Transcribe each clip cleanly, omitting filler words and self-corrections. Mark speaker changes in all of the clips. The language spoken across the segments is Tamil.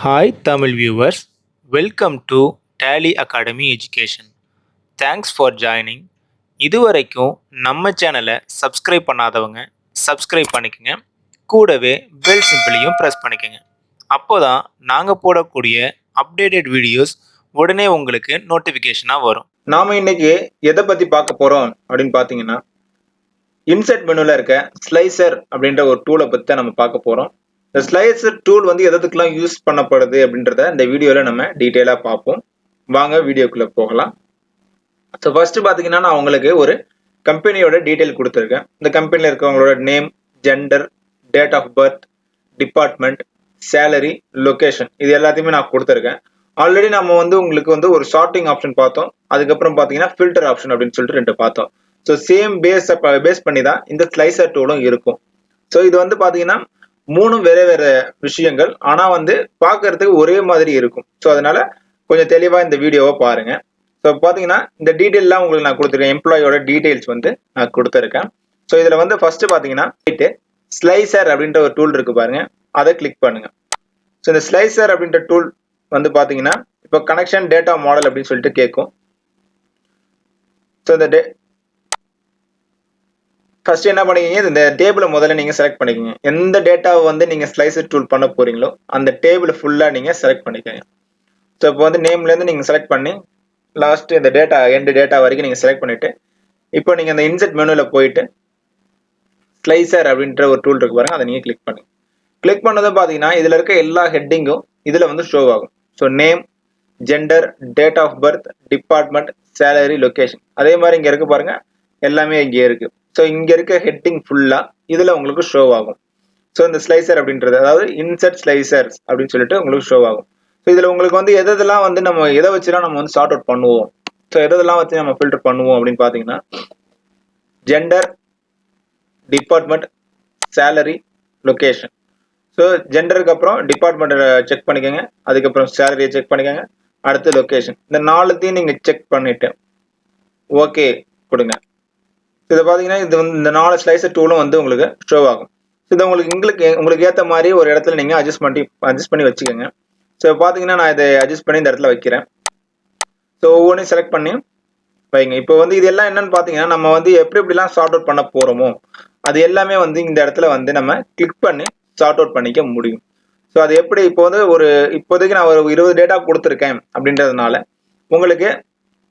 Speaker 1: Hi Tamil viewers, welcome to Tally Academy Education. Thanks for joining. இதுவரைக்கும் நம்ம சேனலை சப்ஸ்கிரைப் பண்ணாதவங்க சப்ஸ்கிரைப் பண்ணிக்கங்க. கூடவே பெல் சிம்பிளையும் ப்ரெஸ் பண்ணிக்கங்க. அப்போதான் நாங்கள் போடக்கூடிய அப்டேட்டட் வீடியோஸ் உடனே உங்களுக்கு நோட்டிஃபிகேஷனாக வரும். நாம இன்னைக்கு எதை பற்றி பார்க்க போகிறோம் அப்படின்னு பார்த்தீங்கன்னா, இன்செர்ட் மெனுவில் இருக்க ஸ்லைசர் அப்படின்ற ஒரு டூலை பற்றி தான் நம்ம பார்க்க போகிறோம். இந்த ஸ்லைசர் டூல் வந்து எதுக்கெல்லாம் யூஸ் பண்ணப்படுது அப்படின்றத இந்த வீடியோவில் நம்ம டீட்டெயிலாக பார்ப்போம். வாங்க வீடியோக்குள்ளே போகலாம். ஸோ ஃபர்ஸ்ட் பார்த்தீங்கன்னா, நான் உங்களுக்கு ஒரு கம்பெனியோட டீட்டெயில் கொடுத்துருக்கேன். இந்த கம்பெனியில் இருக்கவங்களோட name, gender, date of birth, department, salary, location இது எல்லாத்தையுமே நான் கொடுத்துருக்கேன். ஆல்ரெடி நம்ம வந்து உங்களுக்கு வந்து ஒரு ஷார்ட்டிங் ஆப்ஷன் பார்த்தோம். அதுக்கப்புறம் பார்த்தீங்கன்னா ஃபில்டர் ஆப்ஷன் அப்படின்னு சொல்லிட்டு ரெண்டு பார்த்தோம். ஸோ சேம் பேஸ் பண்ணி தான் இந்த ஸ்லைசர் டூலும் இருக்கும். ஸோ இது வந்து பார்த்தீங்கன்னா மூணும் வேற வேற விஷயங்கள், ஆனா வந்து பார்க்கறதுக்கு ஒரே மாதிரி இருக்கும். ஸோ அதனால கொஞ்சம் தெளிவா இந்த வீடியோவை பாருங்க. ஸோ பார்த்தீங்கன்னா இந்த டீட்டெயிலாம் உங்களுக்கு நான் கொடுத்துருக்கேன். எம்ப்ளாயோட டீட்டெயில்ஸ் வந்து நான் கொடுத்துருக்கேன். ஸோ இதுல வந்து ஃபர்ஸ்ட் பார்த்தீங்கன்னா ஸ்லைசர் அப்படின்ற ஒரு டூல் இருக்கு பாருங்க, அதை கிளிக் பண்ணுங்க. ஸோ இந்த ஸ்லைசர் அப்படின்ற டூல் வந்து பார்த்தீங்கன்னா இப்போ கனெக்ஷன் டேட்டா மாடல் அப்படின்னு சொல்லிட்டு கேட்கும். ஸோ இந்த ஃபர்ஸ்ட் என்ன பண்ணிக்கிங்க, இந்த டேபிளை முதல்ல நீங்க செலக்ட் பண்ணிக்கோங்க. எந்த டேட்டாவை வந்து நீங்க ஸ்லைசர் டூல் பண்ண போறீங்களோ அந்த டேபிள் ஃபுல்லா நீங்க செலக்ட் பண்ணிக்கோங்க. ஸோ இப்போ வந்து நேம்ல இருந்து நீங்க செலக்ட் பண்ணி லாஸ்ட் இந்த டேட்டா எண்ட் டேட்டா வரைக்கும் நீங்க செலக்ட் பண்ணிட்டு இப்போ நீங்க இந்த இன்செர்ட் மெனுல போயிட்டு ஸ்லைசர் அப்படின்ற ஒரு டூல் இருக்கு பாருங்க, அதை நீங்க கிளிக் பண்ணுங்க. கிளிக் பண்ணதும் பாத்தீங்கன்னா இதுல இருக்க எல்லா ஹெட்டிங்கும் இதுல வந்து ஷோ ஆகும். So name, gender, date of birth, department, salary, location, அதே மாதிரி இங்க இருக்கு பாருங்க, எல்லாமே இங்கே இருக்கு. ஸோ இங்க இருக்க ஹெட்டிங் ஃபுல்லா இதுல உங்களுக்கு ஷோ ஆகும். ஸோ இந்த ஸ்லைசர் அப்படின்றது, அதாவது இன்செர்ட் ஸ்லைசர்ஸ் அப்படின்னு சொல்லிட்டு உங்களுக்கு ஷோ ஆகும். ஸோ இதுல உங்களுக்கு வந்து எதெல்லாம் வந்து நம்ம எதை வச்சுலாம் நம்ம வந்து சார்ட் அவுட் பண்ணுவோம், ஸோ எதெல்லாம் வச்சு நம்ம ஃபில்டர் பண்ணுவோம் அப்படின்னு பாத்தீங்கன்னா, gender, department, salary, location. So ஜெண்டருக்கு அப்புறம் டிபார்ட்மெண்ட்டை செக் பண்ணிக்கோங்க, அதுக்கப்புறம் சேலரியை செக் பண்ணிக்கோங்க, அடுத்து லொகேஷன். இந்த நாலுத்தையும் நீங்க செக் பண்ணிட்டு ஓகே கொடுங்க. இதை பார்த்தீங்கன்னா இது வந்து இந்த 4 ஸ்லைசர் டூலும் வந்து உங்களுக்கு ஷோ ஆகும். இதை உங்களுக்கு ஏற்ற மாதிரி ஒரு இடத்துல நீங்கள் அட்ஜஸ்ட் பண்ணி வச்சுக்கோங்க. ஸோ பார்த்தீங்கன்னா நான் இதை அட்ஜஸ்ட் பண்ணி இந்த இடத்துல வைக்கிறேன். ஸோ ஒவ்வொன்றையும் செலக்ட் பண்ணி வைங்க. இப்போ வந்து இது எல்லாம் என்னன்னு பார்த்தீங்கன்னா, நம்ம வந்து எப்படிலாம் சார்ட் அவுட் பண்ண போகிறோமோ அது எல்லாமே வந்து இந்த இடத்துல வந்து நம்ம கிளிக் பண்ணி சார்ட் அவுட் பண்ணிக்க முடியும். ஸோ அது எப்படி, இப்போ வந்து இப்போதைக்கு நான் ஒரு 20 டேட்டா கொடுத்துருக்கேன் அப்படின்றதுனால உங்களுக்கு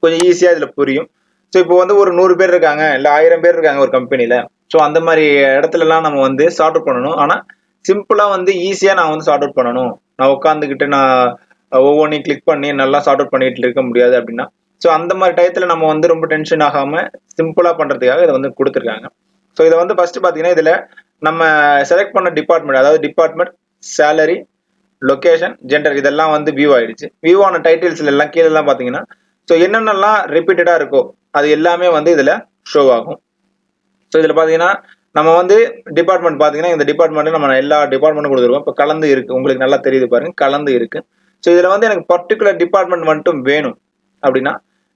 Speaker 1: கொஞ்சம் ஈஸியாக இதில் புரியும். ஸோ இப்போ வந்து ஒரு 100 பேர் இருக்காங்க, இல்லை 1000 பேர் இருக்காங்க ஒரு கம்பெனியில். ஸோ அந்த மாதிரி இடத்துலலாம் நம்ம வந்து சார்ட் அவுட் பண்ணணும். ஆனால் சிம்பிளாக வந்து ஈஸியாக நான் வந்து சார்ட் அவுட் பண்ணணும், நான் உட்காந்துக்கிட்டு நான் ஒவ்வொன்றையும் கிளிக் பண்ணி நல்லா சார்ட் அவுட் பண்ணிட்டு இருக்க முடியாது அப்படின்னா, ஸோ அந்த மாதிரி டயத்தில் நம்ம வந்து ரொம்ப டென்ஷன் ஆகாமல் சிம்பிளாக பண்ணுறதுக்காக இதை வந்து கொடுத்துருக்காங்க. ஸோ இதை வந்து ஃபர்ஸ்ட் பார்த்தீங்கன்னா இதில் நம்ம செலக்ட் பண்ண டிபார்ட்மெண்ட், அதாவது டிபார்ட்மெண்ட், சேலரி, லொகேஷன், ஜெண்டர் இதெல்லாம் வந்து வியூ ஆயிடுச்சு. வியூ ஆன டைட்டில்ஸ்ல எல்லாம் கீழே எல்லாம் பார்த்தீங்கன்னா, ஸோ என்னென்னலாம் ரிப்பீட்டடா இருக்கோ அது எல்லாமே வந்து இதுல ஷோ ஆகும். ஸோ இதுல பாத்தீங்கன்னா நம்ம வந்து டிபார்ட்மெண்ட் பாத்தீங்கன்னா இந்த டிபார்ட்மெண்ட் நம்ம எல்லா டிபார்ட்மெண்ட்டும் கொடுத்துருக்கோம். இப்போ கலந்து இருக்கு, உங்களுக்கு நல்லா தெரியுது பாருங்க, கலந்து இருக்கு. ஸோ இதுல வந்து எனக்கு பர்டிகுலர் டிபார்ட்மெண்ட் மட்டும் வேணும் அப்படின்னா,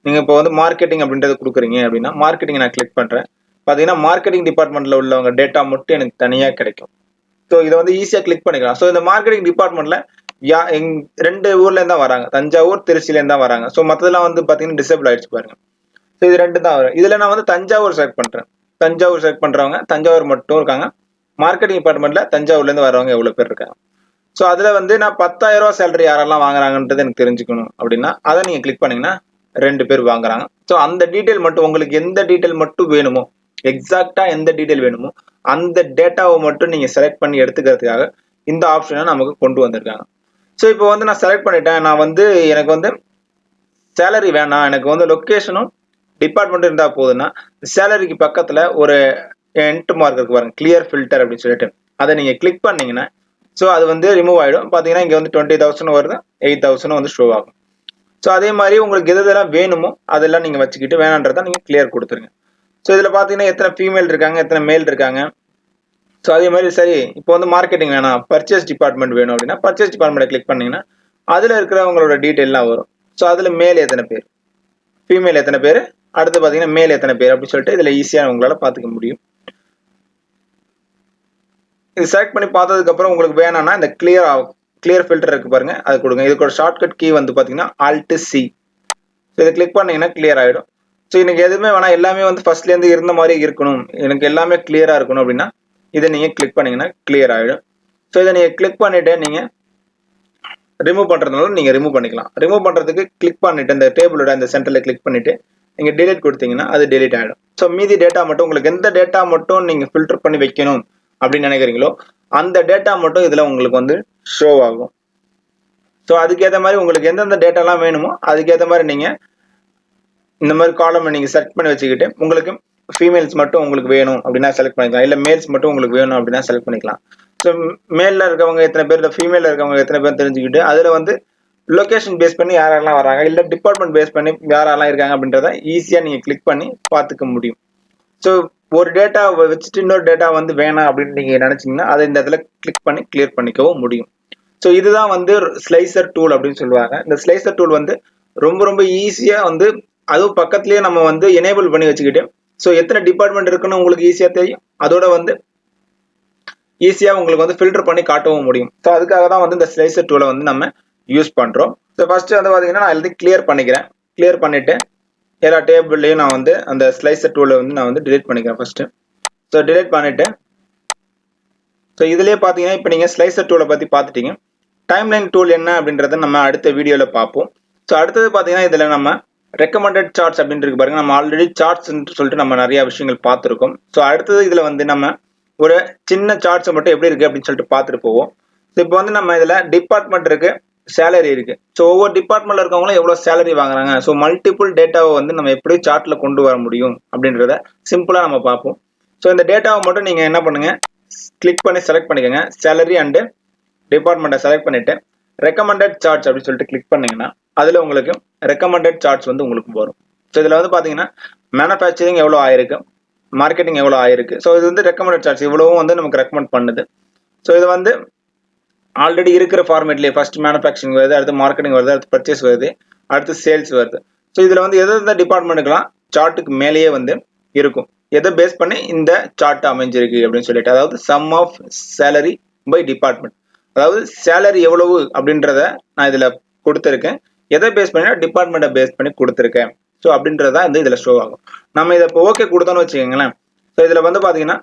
Speaker 1: நீங்க இப்போ வந்து மார்க்கெட்டிங் அப்படின்றது கொடுக்குறீங்க அப்படின்னா, மார்க்கெட்டிங் நான் கிளிக் பண்றேன். பாத்தீங்கன்னா மார்க்கெட்டிங் டிபார்ட்மெண்ட்ல உள்ளவங்க டேட்டா மட்டும் எனக்கு தனியா கிடைக்கும். ஸோ இதை வந்து ஈஸியா கிளிக் பண்ணிக்கலாம். ஸோ இந்த மார்க்கெட்டிங் டிபார்ட்மெண்ட்ல ரெண்டு ஊர்ல இருந்தா வராங்க, தஞ்சாவூர், திருச்சியில இருந்தா வராங்க. ஸோ மற்றதெல்லாம் வந்து பாத்தீங்கன்னா டிசேபிள் ஆயிடுச்சு பாருங்க. ஸோ இது ரெண்டு தான் வரும். இதுல நான் வந்து தஞ்சாவூர் செலக்ட் பண்றேன். தஞ்சாவூர் செலக்ட் பண்றவங்க தஞ்சாவூர் மட்டும் இருக்காங்க. மார்க்கெட்டிங் டிபார்ட்மெண்ட்ல தஞ்சாவூர்ல இருந்து வரவங்க எவ்வளவு பேர் இருக்காங்க. ஸோ அதுல வந்து நான் 10,000 ரூபாய் சேலரி யாரெல்லாம் வாங்குறாங்கன்றது எனக்கு தெரிஞ்சுக்கணும் அப்படின்னா அதை நீங்க கிளிக் பண்ணீங்கன்னா 2 பேர் வாங்குறாங்க. ஸோ அந்த டீட்டெயில் மட்டும், உங்களுக்கு எந்த டீட்டெயில் மட்டும் வேணுமோ, எக்ஸாக்டா எந்த டீட்டெயில் வேணுமோ அந்த டேட்டாவை மட்டும் நீங்க செலக்ட் பண்ணி எடுத்துக்கிறதுக்காக இந்த ஆப்ஷனை நமக்கு கொண்டு வந்திருக்காங்க. ஸோ இப்போ வந்து நான் செலக்ட் பண்ணிட்டேன், நான் வந்து எனக்கு வந்து சேலரி வேணாம், எனக்கு வந்து லொக்கேஷனும் டிபார்ட்மெண்ட் இருந்தா போதுன்னா, சேலரிக்கு பக்கத்துல ஒரு என்ட் மார்க் இருக்கு பாருங்க, கிளியர் ஃபில்டர் அப்படின்னு சொல்லிட்டு, அதை நீங்க கிளிக் பண்ணீங்கன்னா ஸோ அது வந்து ரிமூவ் ஆயிடும். பாத்தீங்கன்னா இங்க வந்து 20,000 வருது, 8,000 வந்து ஷோ ஆகும். ஸோ அதே மாதிரி உங்களுக்கு எதெல்லாம் வேணுமோ அதெல்லாம் நீங்க வச்சுக்கிட்டு வேணான்றதை நீங்க கிளியர் கொடுத்துருங்க. ஸோ இதுல பாத்தீங்கன்னா எத்தனை ஃபீமேல் இருக்காங்க, எத்தனை மேல் இருக்காங்க. ஸோ அதே மாதிரி சரி இப்போ வந்து மார்க்கெட்டிங் வேணாம், பர்ச்சேஸ் டிபார்ட்மெண்ட் வேணும் அப்படின்னா பர்ச்சேஸ் டிபார்ட்மெண்ட் கிளிக் பண்ணீங்கன்னா அதுல இருக்கிறவங்களோட டீட்டெயிலாம் வரும். ஸோ அதுல மேல் எத்தனை பேர், ஃபீமேல் எத்தனை பேர், அடுத்து பாத்தீங்கன்னா மேல் எத்தனை பேர் அப்படின்னு சொல்லிட்டு இதுல ஈஸியா உங்களால பாத்துக்க முடியும். இது செலக்ட் பண்ணி பார்த்ததுக்கு அப்புறம் உங்களுக்கு வேணாம்னா இந்த கிளியர் கிளியர் ஃபில்டர் இருக்கு பாருங்க, அது கொடுங்க. இதுக்கு ஒரு ஷார்ட்கட் கீ வந்து பார்த்தீங்கன்னா Alt C. ஸோ இதை கிளிக் பண்ணீங்கன்னா கிளியர் ஆகிடும். ஸோ எனக்கு எதுவுமே வேணாம், எல்லாமே வந்து ஃபர்ஸ்ட்லேருந்து இருந்த மாதிரி இருக்கணும், எனக்கு எல்லாமே கிளியராக இருக்கணும் அப்படின்னா இதை நீங்கள் கிளிக் பண்ணீங்கன்னா கிளியர் ஆகிடும். ஸோ இதை நீங்கள் கிளிக் பண்ணிவிட்டு நீங்கள் ரிமூவ் பண்ணுறதுனால நீங்கள் ரிமூவ் பண்ணிக்கலாம். ரிமூவ் பண்ணுறதுக்கு கிளிக் பண்ணிவிட்டு இந்த டேபிளோட அந்த சென்டரில் கிளிக் பண்ணிவிட்டு நீங்கள் delete கொடுத்தீங்கன்னா அது delete ஆகிடும். ஸோ மீதி டேட்டா மட்டும் உங்களுக்கு எந்த டேட்டா மட்டும் நீங்கள் ஃபில்டர் பண்ணி வைக்கணும் அப்படின்னு நினைக்கிறீங்களோ அந்த டேட்டா மட்டும் இதில் உங்களுக்கு வந்து ஷோ ஆகும். ஸோ அதுக்கேற்ற மாதிரி உங்களுக்கு எந்தெந்த டேட்டாலாம் வேணுமோ அதுக்கேற்ற மாதிரி நீங்கள் இந்த மாதிரி காலம் நீங்கள் செலக்ட் பண்ணி வச்சுக்கிட்டு உங்களுக்கு ஃபீமேல்ஸ் மட்டும் உங்களுக்கு வேணும் அப்படின்னா செலக்ட் பண்ணிக்கலாம், இல்லை மேல்ஸ் மட்டும் உங்களுக்கு வேணும் அப்படின்னா செலக்ட் பண்ணிக்கலாம். ஸோ மேலில் இருக்கவங்க எத்தனை பேர், இல்லை ஃபீமேலில் இருக்கவங்க எத்தனை பேர் தெரிஞ்சுக்கிட்டு அதில் வந்து லொக்கேஷன் பேஸ் பண்ணி யாரெல்லாம் வராங்க, இல்லை டிபார்ட்மெண்ட் பேஸ் பண்ணி யாரெல்லாம் இருக்காங்க அப்படின்றத ஈஸியாக நீங்கள் கிளிக் பண்ணி பார்த்துக்க முடியும். ஸோ ஒரு டேட்டா வச்சுட்டு இன்னொரு டேட்டா வந்து வேணாம் அப்படின்னு நீங்கள் நினச்சிங்கன்னா அதை இந்த இடத்துல கிளிக் பண்ணி கிளியர் பண்ணிக்கவும் முடியும். ஸோ இதுதான் வந்து ஸ்லைசர் டூல் அப்படின்னு சொல்லுவாங்க. இந்த ஸ்லைசர் டூல் வந்து ரொம்ப ரொம்ப ஈஸியாக வந்து அதுவும் பக்கத்துலேயே நம்ம வந்து எனேபிள் பண்ணி வச்சுக்கிட்டு ஸோ எத்தனை டிபார்ட்மெண்ட் இருக்குன்னு உங்களுக்கு ஈஸியாக தெரியும், அதோட வந்து ஈஸியாக உங்களுக்கு வந்து ஃபில்டர் பண்ணி காட்டவும் முடியும். ஸோ அதுக்காக தான் வந்து இந்த ஸ்லைசர் டூலை வந்து நம்ம யூஸ் பண்ணுறோம். ஸோ ஃபர்ஸ்ட் வந்து பார்த்தீங்கன்னா நான் எழுதி கிளியர் பண்ணிக்கிறேன். கிளியர் பண்ணிவிட்டு எல்லா டேபிள்லையும் நான் வந்து அந்த ஸ்லைசர் டூலை வந்து நான் வந்து டிலீட் பண்ணிக்கிறேன் ஃபர்ஸ்ட்டு. ஸோ டிலீட் பண்ணிவிட்டு ஸோ இதுலேயே பார்த்தீங்கன்னா இப்போ நீங்கள் ஸ்லைசர் டூலை பற்றி பார்த்துட்டீங்க. டைம்லைன் டூல் என்ன அப்படின்றத நம்ம அடுத்த வீடியோவில் பார்ப்போம். ஸோ அடுத்தது பார்த்தீங்கன்னா இதில் நம்ம ரெக்கமெண்டட் சார்ட்ஸ் அப்படின்னு இருக்கு பாருங்க, நம்ம ஆல்ரெடி சார்ட்ஸ் சொல்லிட்டு நம்ம நிறைய விஷயங்கள் பார்த்துருக்கோம். ஸோ அடுத்தது இதில் வந்து நம்ம ஒரு சின்ன சார்ட்ஸை மட்டும் எப்படி இருக்கு அப்படின்னு சொல்லிட்டு பார்த்துட்டு போவோம். ஸோ இப்போ வந்து நம்ம இதில் டிபார்ட்மெண்ட் இருக்கு, சேலரி இருக்கு. ஸோ ஒவ்வொரு டிபார்ட்மெண்ட்ல இருக்கவங்களும் எவ்வளோ சேலரி வாங்குறாங்க, ஸோ மல்டிபிள் டேட்டாவை வந்து நம்ம எப்படி சார்ட்ல கொண்டு வர முடியும் அப்படின்றத சிம்பிளா நம்ம பார்ப்போம். ஸோ இந்த டேட்டாவை மட்டும் நீங்க என்ன பண்ணுங்க, கிளிக் பண்ணி செலக்ட் பண்ணிக்கோங்க. சேலரி அண்ட் டிபார்ட்மெண்ட்டை செலக்ட் பண்ணிட்டு ரெக்கமெண்டட் சார்ட்ஸ் அப்படின்னு சொல்லிட்டு கிளிக் பண்ணீங்கன்னா அதில் உங்களுக்கு ரெக்கமெண்டட் சார்ட்ஸ் வந்து உங்களுக்கு வரும். ஸோ இதில் வந்து பார்த்தீங்கன்னா மேனுஃபேக்சரிங் எவ்வளோ ஆயிருக்கு, மார்க்கெட்டிங் எவ்வளோ ஆயிருக்கு. ஸோ இது வந்து ரெக்கமெண்டட் சார்ட்ஸ் இவ்வளவும் வந்து நமக்கு ரெக்கமெண்ட் பண்ணுது. ஸோ இது வந்து ஆல்ரெடி இருக்கிற ஃபார்மேட்லேயே ஃபர்ஸ்ட் மேனுஃபேக்சரிங் வருது, அடுத்து மார்க்கெட்டிங் வருது, அடுத்து பர்ச்சேஸ் வருது, அடுத்து சேல்ஸ் வருது. ஸோ இதில் வந்து எந்த டிபார்ட்மெண்ட்டுக்கெல்லாம் சார்ட்டுக்கு மேலேயே வந்து இருக்கும், எதை பேஸ் பண்ணி இந்த சார்ட் அமைஞ்சிருக்கு அப்படின்னு சொல்லிட்டு, அதாவது sum of salary by department, அதாவது சேலரி எவ்வளவு அப்படின்றத நான் இதில் கொடுத்துருக்கேன், எதை பேஸ் பண்ணி டிபார்ட்மெண்ட்டை பேஸ் பண்ணி கொடுத்துருக்கேன். ஸோ அப்படின்றத வந்து இதில் ஷோ ஆகும். நம்ம இதை இப்போ ஓகே கொடுத்தோன்னு வச்சுக்கோங்களேன். ஸோ இதில் வந்து பார்த்தீங்கன்னா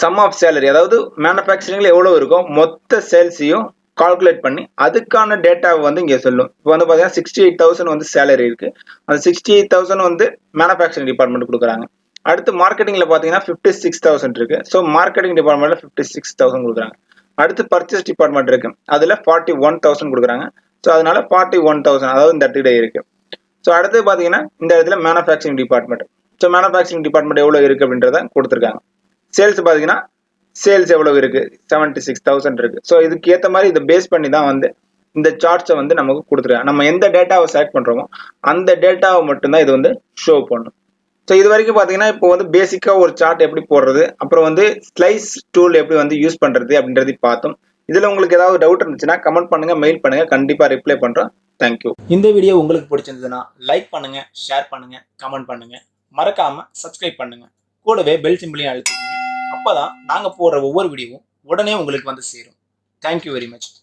Speaker 1: சம் ஆஃப் சேலரி, அதாவது மேனுஃபேக்சரிங்ல எவ்வளோ இருக்கோ மொத்த சேல்ஸையும் கால்குலேட் பண்ணி அதுக்கான டேட்டாவை வந்து இங்கே சொல்லும். இப்போ வந்து பார்த்தீங்கன்னா 68,000 வந்து சேலரி இருக்கு, அந்த 68,000 வந்து மேனுஃபேக்சரிங் டிபார்ட்மெண்ட் கொடுக்குறாங்க. அடுத்து மார்க்கெட்டிங்ல பார்த்தீங்கன்னா 56,000 இருக்கு, ஸோ மார்க்கெட்டிங் டிபார்ட்மெண்ட்ல 56,000 கொடுக்குறாங்க. அடுத்து பர்ச்சேஸ் டிபார்ட்மெண்ட் இருக்கு, அதில் 41,000 கொடுக்குறாங்க. ஸோ அதனால 41,000 அதாவது இந்த இடத்துல இருக்கு. ஸோ அடுத்து பார்த்தீங்கன்னா இந்த இடத்துல manufacturing department, so manufacturing department எவ்வளோ இருக்கு அப்படின்றத கொடுத்துருக்காங்க. சேல்ஸ் பார்த்தீங்கன்னா சேல்ஸ் எவ்வளவு இருக்கு, 76,000 இருக்கு. ஸோ இதுக்கு ஏற்ற மாதிரி இதை பேஸ் பண்ணி தான் வந்து இந்த சார்ட்ஸை வந்து நமக்கு கொடுத்துருக்காங்க. நம்ம எந்த டேட்டாவை செலக்ட் பண்றோமோ அந்த டேட்டாவை மட்டும்தான் இது வந்து ஷோ பண்ணும். ஸோ இது வரைக்கும் பார்த்தீங்கன்னா இப்போ வந்து பேசிக்காக ஒரு சார்ட் எப்படி போடுறது, அப்புறம் வந்து ஸ்லைஸ் டூல் எப்படி வந்து யூஸ் பண்றது அப்படின்றதை பார்த்தோம். இதில் உங்களுக்கு ஏதாவது டவுட் இருந்துச்சுன்னா கமெண்ட் பண்ணுங்க, மெயில் பண்ணுங்க, கண்டிப்பாக ரிப்ளை பண்றோம். தேங்க்யூ. இந்த வீடியோ உங்களுக்கு பிடிச்சிருந்ததுன்னா லைக் பண்ணுங்க, ஷேர் பண்ணுங்க, கமெண்ட் பண்ணுங்க, மறக்காம சப்ஸ்கிரைப் பண்ணுங்க, கூடவே பெல் சிம்பிளையும் அழுத்திக்கங்க. அப்பதான் நாங்க போடுற ஒவ்வொரு வீடியோவும் உடனே உங்களுக்கு வந்து சேரும். Thank you very much.